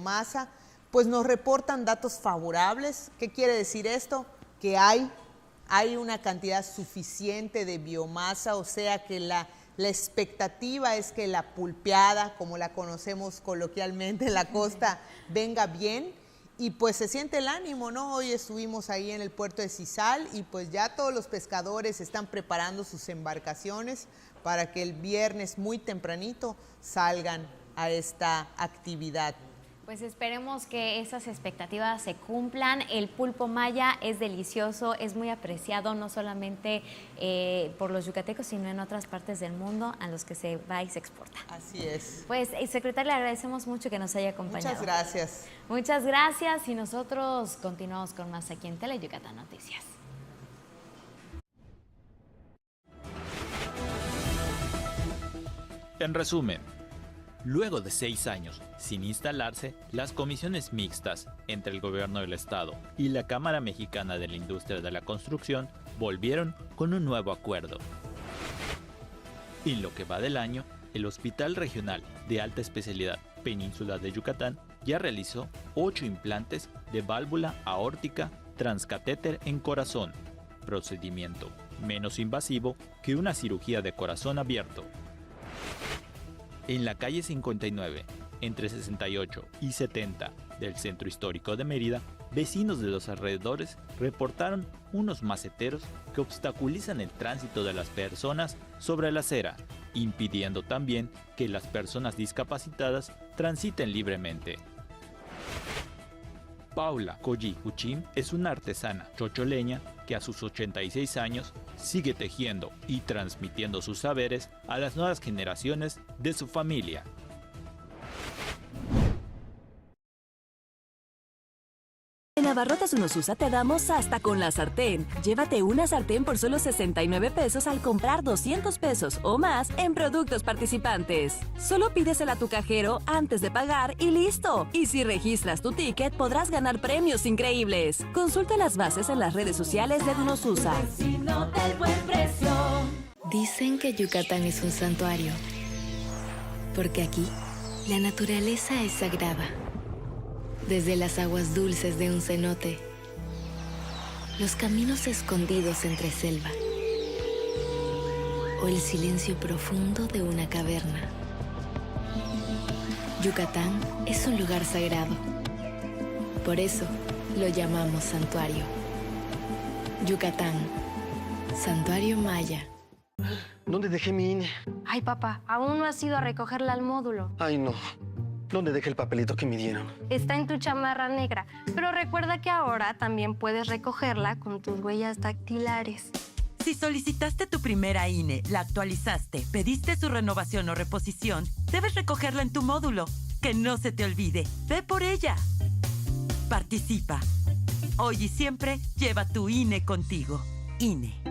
biomasa, pues nos reportan datos favorables. ¿Qué quiere decir esto? Que hay una cantidad suficiente de biomasa, o sea que la expectativa es que la pulpeada, como la conocemos coloquialmente en la costa, venga bien y pues se siente el ánimo, ¿no? Hoy estuvimos ahí en el puerto de Sisal y pues ya todos los pescadores están preparando sus embarcaciones para que el viernes muy tempranito salgan a esta actividad. Pues esperemos que esas expectativas se cumplan. El pulpo maya es delicioso, es muy apreciado no solamente por los yucatecos, sino en otras partes del mundo a los que se va y se exporta. Así es. Pues, secretaria, le agradecemos mucho que nos haya acompañado. Muchas gracias. Muchas gracias y nosotros continuamos con más aquí en Tele Yucatán Noticias. En resumen, luego de 6 años sin instalarse, las comisiones mixtas entre el gobierno del estado y la Cámara Mexicana de la Industria de la Construcción volvieron con un nuevo acuerdo. En lo que va del año, el Hospital Regional de Alta Especialidad Península de Yucatán ya realizó 8 implantes de válvula aórtica transcatéter en corazón, procedimiento menos invasivo que una cirugía de corazón abierto. En la calle 59, entre 68 y 70 del centro histórico de Mérida, vecinos de los alrededores reportaron unos maceteros que obstaculizan el tránsito de las personas sobre la acera, impidiendo también que las personas discapacitadas transiten libremente. Paula Colli Huchim es una artesana chocholeña que a sus 86 años sigue tejiendo y transmitiendo sus saberes a las nuevas generaciones de su familia. En Abarrotes Unosusa te damos hasta con la sartén. Llévate una sartén por solo 69 pesos al comprar 200 pesos o más en productos participantes. Solo pídesela a tu cajero antes de pagar y listo. Y si registras tu ticket podrás ganar premios increíbles. Consulta las bases en las redes sociales de Unosusa. Dicen que Yucatán es un santuario, porque aquí la naturaleza es sagrada. Desde las aguas dulces de un cenote, los caminos escondidos entre selva, o el silencio profundo de una caverna. Yucatán es un lugar sagrado. Por eso lo llamamos santuario. Yucatán, Santuario Maya. ¿Dónde dejé mi INE? Ay, papá, aún no has ido a recogerla al módulo. Ay, no. ¿Dónde dejé el papelito que me dieron? Está en tu chamarra negra, pero recuerda que ahora también puedes recogerla con tus huellas dactilares. Si solicitaste tu primera INE, la actualizaste, pediste su renovación o reposición, debes recogerla en tu módulo. Que no se te olvide, ve por ella. Participa. Hoy y siempre, lleva tu INE contigo. INE.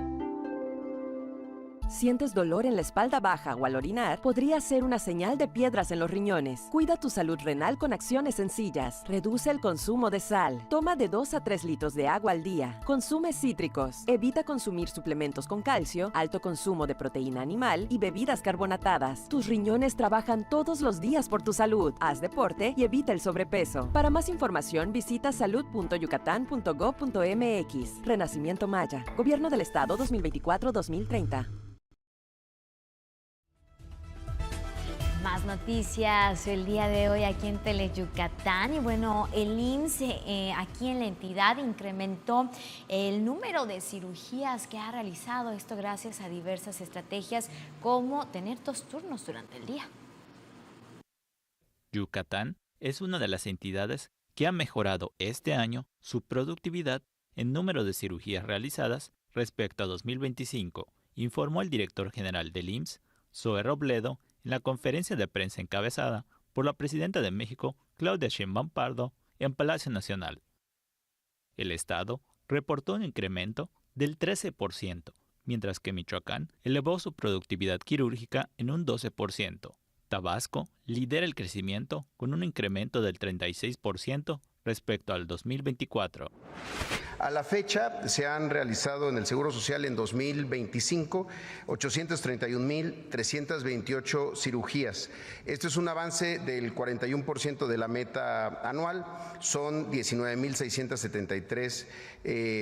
¿Sientes dolor en la espalda baja o al orinar? Podría ser una señal de piedras en los riñones. Cuida tu salud renal con acciones sencillas. Reduce el consumo de sal. Toma de 2 a 3 litros de agua al día. Consume cítricos. Evita consumir suplementos con calcio, alto consumo de proteína animal y bebidas carbonatadas. Tus riñones trabajan todos los días por tu salud. Haz deporte y evita el sobrepeso. Para más información, visita salud.yucatán.gov.mx. Renacimiento Maya. Gobierno del Estado 2024-2030. Más noticias el día de hoy aquí en Teleyucatán y bueno, el IMSS aquí en la entidad incrementó el número de cirugías que ha realizado, esto gracias a diversas estrategias como tener 2 turnos durante el día. Yucatán es una de las entidades que ha mejorado este año su productividad en número de cirugías realizadas respecto a 2025, informó el director general del IMSS, Zoe Robledo, en la conferencia de prensa encabezada por la presidenta de México, Claudia Sheinbaum Pardo, en Palacio Nacional. El estado reportó un incremento del 13%, mientras que Michoacán elevó su productividad quirúrgica en un 12%. Tabasco lidera el crecimiento con un incremento del 36% respecto al 2024. A la fecha se han realizado en el Seguro Social en 2025 831,328 cirugías. Esto es un avance del 41% de la meta anual, son 19,673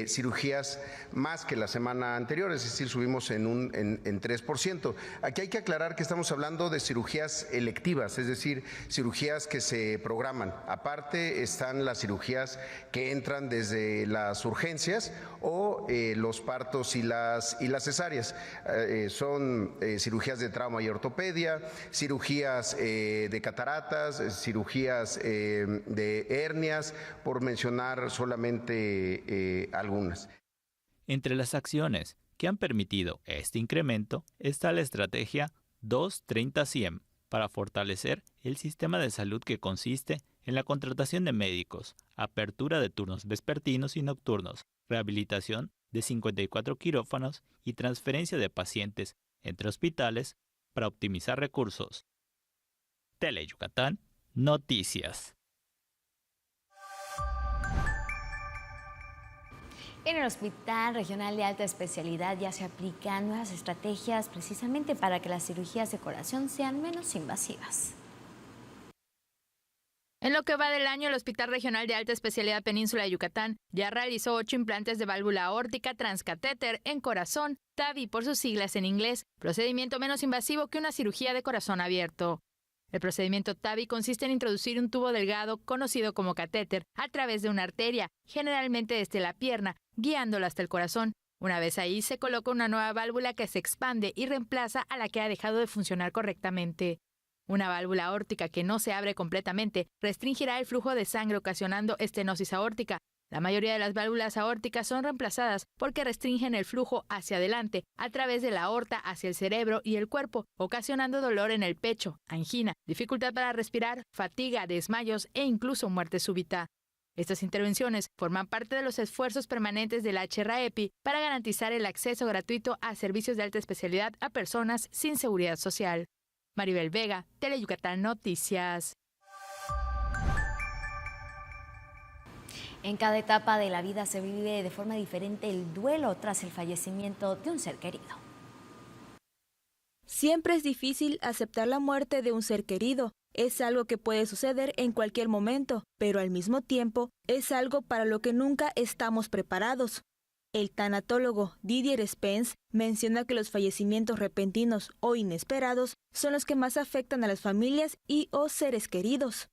cirugías más que la semana anterior, es decir, subimos en 3%. Aquí hay que aclarar que estamos hablando de cirugías electivas, es decir, cirugías que se programan. Aparte están las cirugías que entran desde las urgencias o los partos y las cesáreas. Son cirugías de trauma y ortopedia, cirugías de cataratas, cirugías de hernias, por mencionar solamente algunas. Entre las acciones que han permitido este incremento está la estrategia 2-30-100 para fortalecer el sistema de salud, que consiste en la contratación de médicos, apertura de turnos vespertinos y nocturnos, rehabilitación de 54 quirófanos y transferencia de pacientes entre hospitales para optimizar recursos. Tele Yucatán, noticias. En el Hospital Regional de Alta Especialidad ya se aplican nuevas estrategias precisamente para que las cirugías de corazón sean menos invasivas. En lo que va del año, el Hospital Regional de Alta Especialidad Península de Yucatán ya realizó 8 implantes de válvula aórtica transcatéter en corazón, TAVI por sus siglas en inglés, procedimiento menos invasivo que una cirugía de corazón abierto. El procedimiento TAVI consiste en introducir un tubo delgado, conocido como catéter, a través de una arteria, generalmente desde la pierna, guiándola hasta el corazón. Una vez ahí, se coloca una nueva válvula que se expande y reemplaza a la que ha dejado de funcionar correctamente. Una válvula aórtica que no se abre completamente restringirá el flujo de sangre, ocasionando estenosis aórtica. La mayoría de las válvulas aórticas son reemplazadas porque restringen el flujo hacia adelante, a través de la aorta hacia el cerebro y el cuerpo, ocasionando dolor en el pecho, angina, dificultad para respirar, fatiga, desmayos e incluso muerte súbita. Estas intervenciones forman parte de los esfuerzos permanentes de la HRAEPI para garantizar el acceso gratuito a servicios de alta especialidad a personas sin seguridad social. Maribel Vega, Tele Yucatán Noticias. En cada etapa de la vida se vive de forma diferente el duelo tras el fallecimiento de un ser querido. Siempre es difícil aceptar la muerte de un ser querido. Es algo que puede suceder en cualquier momento, pero al mismo tiempo es algo para lo que nunca estamos preparados. El tanatólogo Didier Spence menciona que los fallecimientos repentinos o inesperados son los que más afectan a las familias y o seres queridos.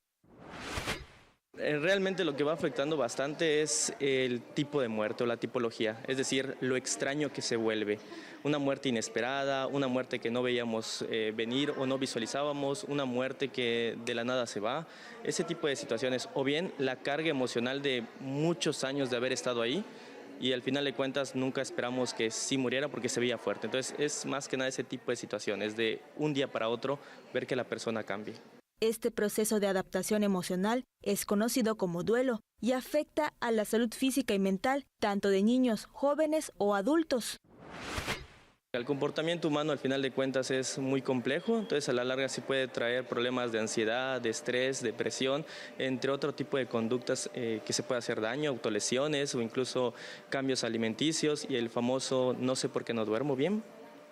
Realmente lo que va afectando bastante es el tipo de muerte o la tipología, es decir, lo extraño que se vuelve. Una muerte inesperada, una muerte que no veíamos venir o no visualizábamos, una muerte que de la nada se va, ese tipo de situaciones. O bien la carga emocional de muchos años de haber estado ahí y al final de cuentas nunca esperamos que sí muriera porque se veía fuerte. Entonces es más que nada ese tipo de situaciones, de un día para otro ver que la persona cambie. Este proceso de adaptación emocional es conocido como duelo y afecta a la salud física y mental, tanto de niños, jóvenes o adultos. El comportamiento humano al final de cuentas es muy complejo, entonces a la larga sí puede traer problemas de ansiedad, de estrés, depresión, entre otro tipo de conductas que se puede hacer daño, autolesiones o incluso cambios alimenticios y el famoso no sé por qué no duermo bien,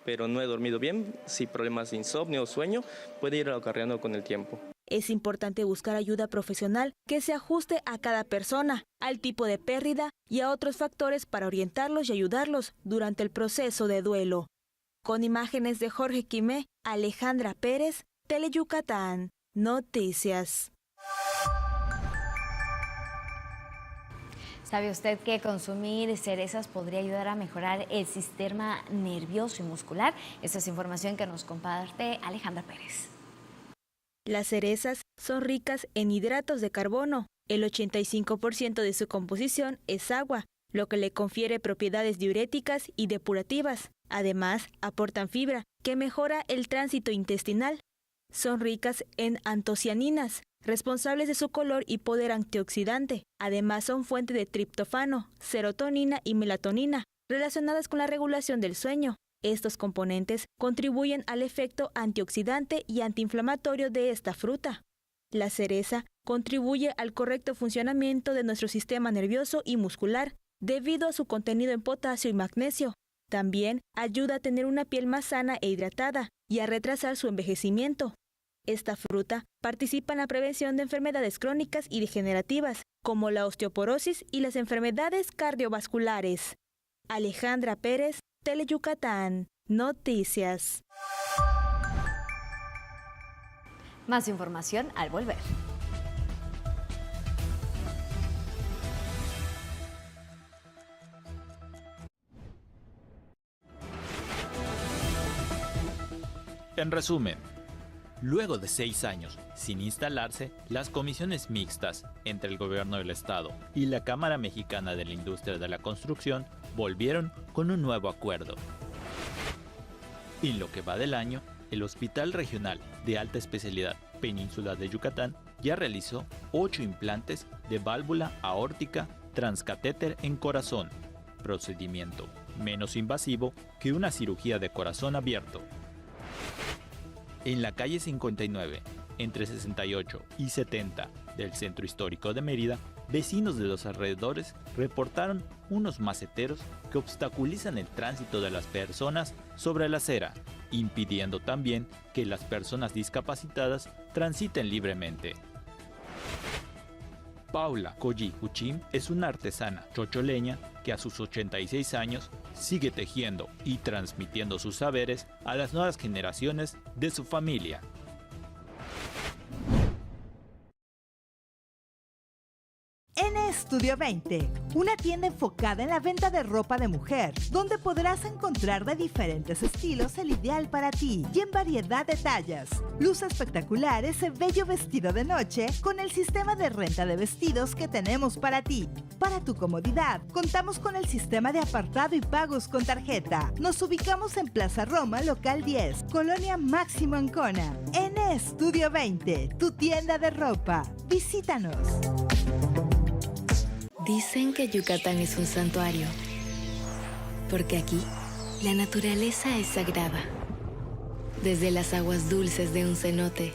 pero no he dormido bien, si problemas de insomnio o sueño puede ir acarreando con el tiempo. Es importante buscar ayuda profesional que se ajuste a cada persona, al tipo de pérdida y a otros factores para orientarlos y ayudarlos durante el proceso de duelo. Con imágenes de Jorge Quimé, Alejandra Pérez, Tele Yucatán, Noticias. ¿Sabe usted que consumir cerezas podría ayudar a mejorar el sistema nervioso y muscular? Esta es información que nos comparte Alejandra Pérez. Las cerezas son ricas en hidratos de carbono. El 85% de su composición es agua, lo que le confiere propiedades diuréticas y depurativas. Además, aportan fibra, que mejora el tránsito intestinal. Son ricas en antocianinas, responsables de su color y poder antioxidante. Además, son fuente de triptófano, serotonina y melatonina, relacionadas con la regulación del sueño. Estos componentes contribuyen al efecto antioxidante y antiinflamatorio de esta fruta. La cereza contribuye al correcto funcionamiento de nuestro sistema nervioso y muscular. debido a su contenido en potasio y magnesio. También ayuda a tener una piel más sana e hidratada y a retrasar su envejecimiento. Esta fruta participa en la prevención de enfermedades crónicas y degenerativas, como la osteoporosis y las enfermedades cardiovasculares. Alejandra Pérez, Teleyucatán, Noticias. Más información al volver. En resumen, luego de 6 años sin instalarse, las comisiones mixtas entre el gobierno del estado y la Cámara Mexicana de la Industria de la Construcción volvieron con un nuevo acuerdo. En lo que va del año, el Hospital Regional de Alta Especialidad Península de Yucatán ya realizó 8 implantes de válvula aórtica transcatéter en corazón, procedimiento menos invasivo que una cirugía de corazón abierto. En la calle 59, entre 68 y 70 del centro histórico de Mérida, vecinos de los alrededores reportaron unos maceteros que obstaculizan el tránsito de las personas sobre la acera, impidiendo también que las personas discapacitadas transiten libremente. Paula Colli Huchim es una artesana chocholeña que a sus 86 años sigue tejiendo y transmitiendo sus saberes a las nuevas generaciones de su familia. Estudio 20, una tienda enfocada en la venta de ropa de mujer, donde podrás encontrar de diferentes estilos el ideal para ti y en variedad de tallas. Luce espectacular ese bello vestido de noche con el sistema de renta de vestidos que tenemos para ti. Para tu comodidad, contamos con el sistema de apartado y pagos con tarjeta. Nos ubicamos en Plaza Roma, local 10, Colonia Máximo Ancona. Estudio 20, tu tienda de ropa. Visítanos. Dicen que Yucatán es un santuario, porque aquí la naturaleza es sagrada. Desde las aguas dulces de un cenote,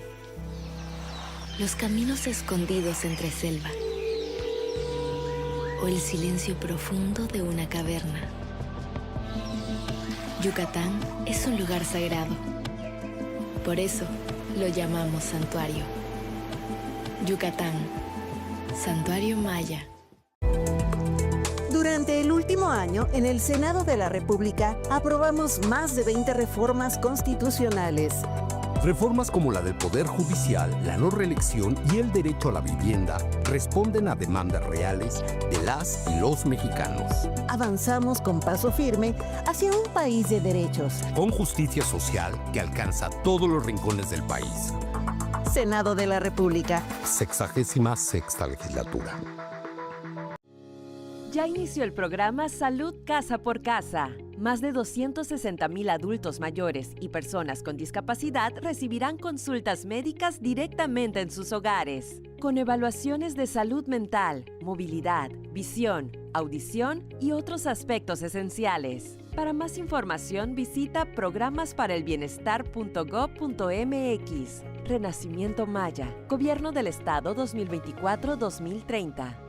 los caminos escondidos entre selva, o el silencio profundo de una caverna. Yucatán es un lugar sagrado. Por eso lo llamamos santuario. Yucatán, Santuario Maya. Durante el último año, en el Senado de la República, aprobamos más de 20 reformas constitucionales. Reformas como la del Poder Judicial, la no reelección y el derecho a la vivienda responden a demandas reales de las y los mexicanos. Avanzamos con paso firme hacia un país de derechos. Con justicia social que alcanza todos los rincones del país. Senado de la República. 66ª legislatura. Ya inició el programa Salud Casa por Casa. Más de 260,000 adultos mayores y personas con discapacidad recibirán consultas médicas directamente en sus hogares, con evaluaciones de salud mental, movilidad, visión, audición y otros aspectos esenciales. Para más información visita programasparelbienestar.gov.mx. Renacimiento Maya, Gobierno del Estado 2024-2030.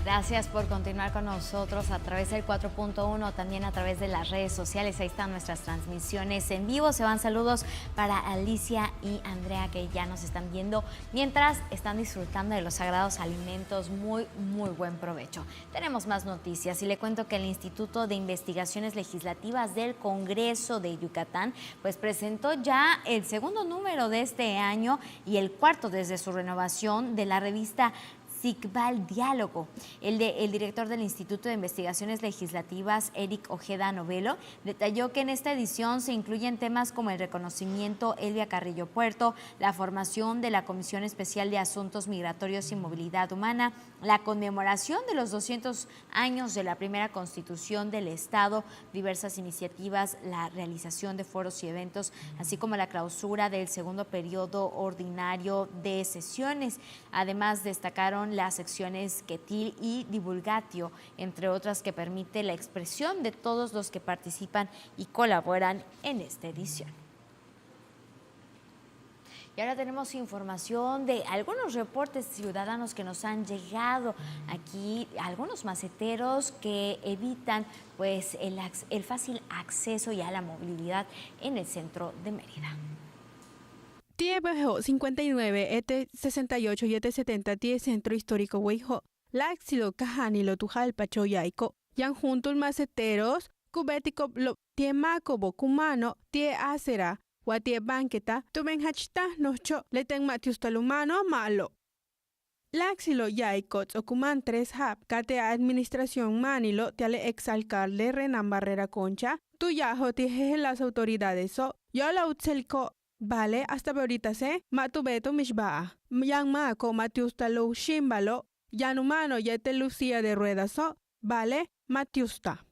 Gracias por continuar con nosotros a través del 4.1, también a través de las redes sociales. Ahí están nuestras transmisiones en vivo. Se van saludos para Alicia y Andrea, que ya nos están viendo mientras están disfrutando de los sagrados alimentos. Muy buen provecho. Tenemos más noticias y le cuento que el Instituto de Investigaciones Legislativas del Congreso de Yucatán pues presentó ya el segundo número de este año y el cuarto desde su renovación de la revista SICVAL Diálogo. El director del Instituto de Investigaciones Legislativas, Eric Ojeda Novelo, detalló que en esta edición se incluyen temas como el reconocimiento Elvia Carrillo Puerto, la formación de la Comisión Especial de Asuntos Migratorios y Movilidad Humana, la conmemoración de los 200 años de la primera Constitución del Estado, diversas iniciativas, la realización de foros y eventos, así como la clausura del segundo periodo ordinario de sesiones. Además, destacaron las secciones Quetil y Divulgatio, entre otras, que permite la expresión de todos los que participan y colaboran en esta edición. Y ahora tenemos información de algunos reportes ciudadanos que nos han llegado aquí, algunos maceteros que evitan pues el fácil acceso y a la movilidad en el centro de Mérida. Tiebejo 59, ET68 y ET70 tie Centro Histórico Weijo. Laxilo Cajani lo Tujalpa Choyaico. Yan juntos maceteros, cubético lo tiemaco bocumano, tie acera, guatie banqueta, tuven hachta nocho, le ten matius talumano malo. Laxilo Yaikots ocuman 3 hap, cate administración manilo, tiale exalcalde Renan Barrera Concha, tuyajo tieje las autoridades so, yo la utselco. Vale, hasta ahorita se, matubeto mishbaa. Yang mako matiusta lo shimbalo, yanumano yete lucía de ruedas so, vale, matiusta.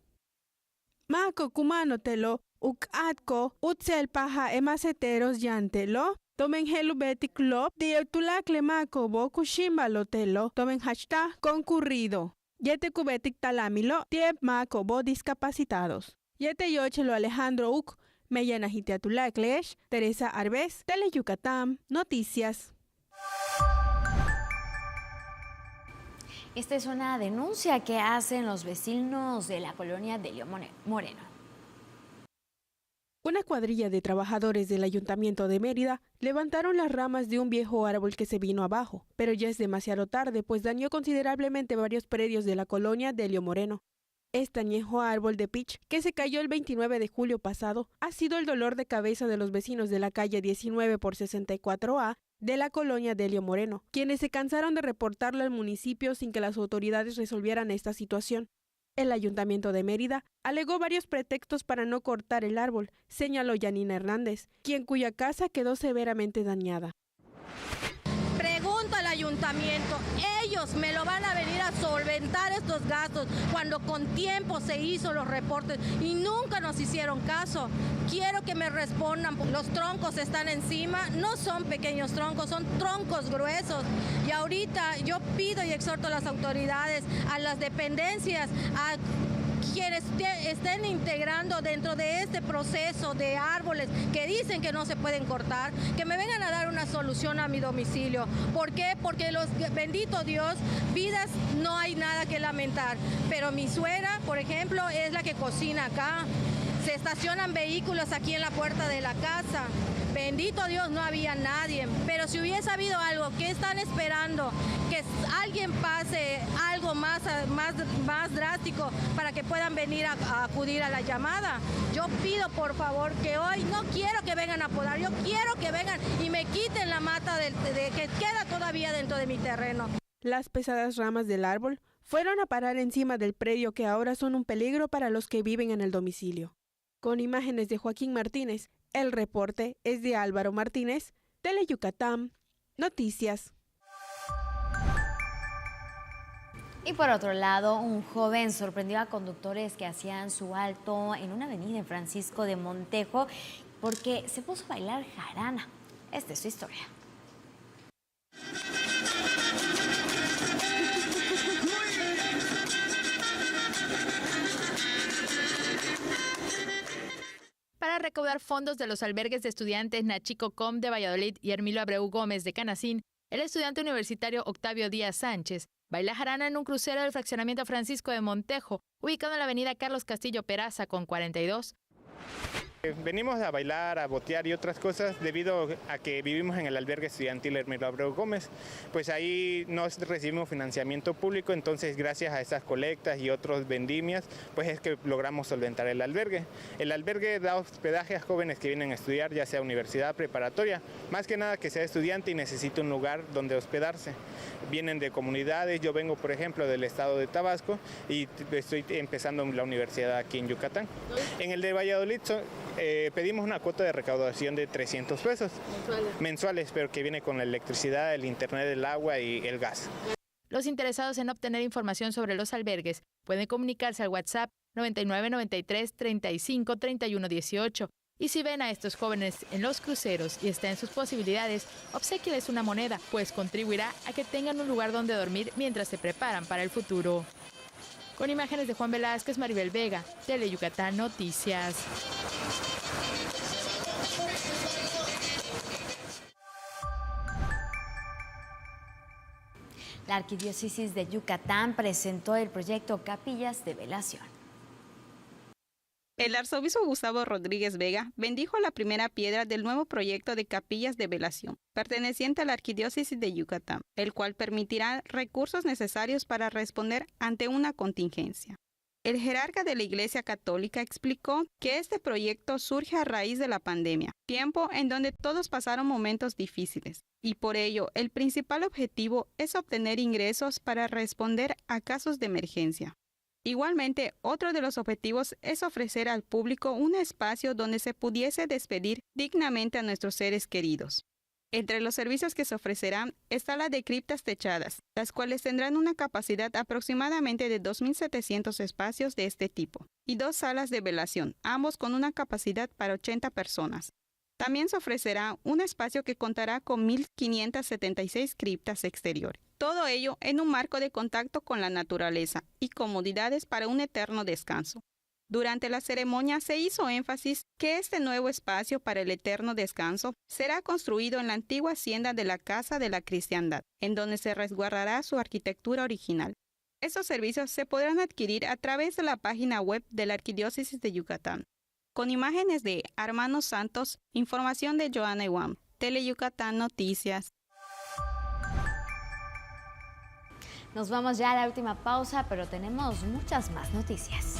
Mako kumano telo, ukatko, utsel paja emaceteros yantelo, tomen helubeti club, dietulakle mako bo kushimbalo telo, tomen hachta concurrido. Yete kubetik talamilo, tiep mako bo discapacitados. Yete yochelo Alejandro Uk, Meyana Hitiatulaclesh, Teresa Arbez, Tele Yucatán, Noticias. Esta es una denuncia que hacen los vecinos de la colonia Delio Moreno. Una cuadrilla de trabajadores del Ayuntamiento de Mérida levantaron las ramas de un viejo árbol que se vino abajo, pero ya es demasiado tarde, pues dañó considerablemente varios predios de la colonia Delio Moreno. Este añejo árbol de pitch, que se cayó el 29 de julio pasado, ha sido el dolor de cabeza de los vecinos de la calle 19 por 64A de la colonia Delio Moreno, quienes se cansaron de reportarlo al municipio sin que las autoridades resolvieran esta situación. El Ayuntamiento de Mérida alegó varios pretextos para no cortar el árbol, señaló Yanina Hernández, cuya casa quedó severamente dañada. Pregunto al ayuntamiento, ellos me lo van a venir a solventar estos gastos cuando con tiempo se hizo los reportes y nunca nos hicieron caso. Quiero que me respondan, los troncos están encima, no son pequeños troncos, son troncos gruesos. Y ahorita yo pido y exhorto a las autoridades, a las dependencias, a quienes estén integrando dentro de este proceso de árboles que dicen que no se pueden cortar, que me vengan a dar una solución a mi domicilio. ¿Por qué? Porque bendito Dios, vidas no hay nada que lamentar. Pero mi suegra, por ejemplo, es la que cocina acá. Se estacionan vehículos aquí en la puerta de la casa. Bendito Dios, no había nadie. Pero si hubiese habido algo, ¿qué están esperando? Que alguien pase algo más drástico para que puedan venir a acudir a la llamada. Yo pido, por favor, que hoy no quiero que vengan a podar, yo quiero que vengan y me quiten la mata que queda todavía dentro de mi terreno. Las pesadas ramas del árbol fueron a parar encima del predio que ahora son un peligro para los que viven en el domicilio. Con imágenes de Joaquín Martínez, el reporte es de Álvaro Martínez, Tele Yucatán, Noticias. Y por otro lado, un joven sorprendió a conductores que hacían su alto en una avenida en Francisco de Montejo porque se puso a bailar jarana. Esta es su historia. Para recaudar fondos de los albergues de estudiantes Nachico Com de Valladolid y Hermilo Abreu Gómez de Canacín, el estudiante universitario Octavio Díaz Sánchez baila jarana en un crucero del fraccionamiento Francisco de Montejo, ubicado en la avenida Carlos Castillo Peraza con 42. Venimos a bailar, a botear y otras cosas debido a que vivimos en el albergue estudiantil Hermilo Abreu Gómez. Pues ahí no recibimos financiamiento público, entonces gracias a esas colectas y otros vendimias, pues es que logramos solventar el albergue. El albergue da hospedaje a jóvenes que vienen a estudiar, ya sea universidad, preparatoria, más que nada que sea estudiante y necesite un lugar donde hospedarse. Vienen de comunidades, yo vengo por ejemplo del estado de Tabasco y estoy empezando en la universidad aquí en Yucatán. En el de Valladolid pedimos una cuota de recaudación de 300 pesos mensuales, pero que viene con la electricidad, el internet, el agua y el gas. Los interesados en obtener información sobre los albergues pueden comunicarse al WhatsApp 99 93 35 31 18. Y si ven a estos jóvenes en los cruceros y está en sus posibilidades, obséquiales una moneda, pues contribuirá a que tengan un lugar donde dormir mientras se preparan para el futuro. Con imágenes de Juan Velázquez, Maribel Vega, Tele Yucatán Noticias. La Arquidiócesis de Yucatán presentó el proyecto Capillas de Velación. El arzobispo Gustavo Rodríguez Vega bendijo la primera piedra del nuevo proyecto de Capillas de Velación, perteneciente a la Arquidiócesis de Yucatán, el cual permitirá recursos necesarios para responder ante una contingencia. El jerarca de la Iglesia Católica explicó que este proyecto surge a raíz de la pandemia, tiempo en donde todos pasaron momentos difíciles, y por ello el principal objetivo es obtener ingresos para responder a casos de emergencia. Igualmente, otro de los objetivos es ofrecer al público un espacio donde se pudiese despedir dignamente a nuestros seres queridos. Entre los servicios que se ofrecerán está la de criptas techadas, las cuales tendrán una capacidad aproximadamente de 2.700 espacios de este tipo, y 2 salas de velación, ambos con una capacidad para 80 personas. También se ofrecerá un espacio que contará con 1.576 criptas exteriores. Todo ello en un marco de contacto con la naturaleza y comodidades para un eterno descanso. Durante la ceremonia se hizo énfasis que este nuevo espacio para el eterno descanso será construido en la antigua hacienda de la Casa de la Cristiandad, en donde se resguardará su arquitectura original. Estos servicios se podrán adquirir a través de la página web de la Arquidiócesis de Yucatán. Con imágenes de Armando Santos, información de Joana Iwam, Teleyucatán Noticias. Nos vamos ya a la última pausa, pero tenemos muchas más noticias.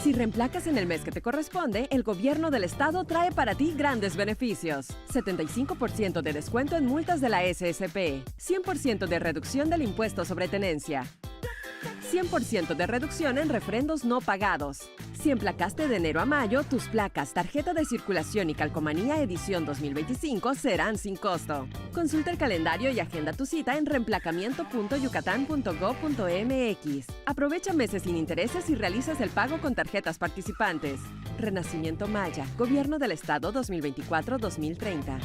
Si reemplacas en el mes que te corresponde, el gobierno del estado trae para ti grandes beneficios. 75% de descuento en multas de la SSP, 100% de reducción del impuesto sobre tenencia, 100% de reducción en refrendos no pagados. Si emplacaste de enero a mayo, tus placas, tarjeta de circulación y calcomanía edición 2025 serán sin costo. Consulta el calendario y agenda tu cita en reemplacamiento.yucatán.gov.mx. Aprovecha meses sin intereses y realizas el pago con tarjetas participantes. Renacimiento Maya, Gobierno del Estado 2024-2030.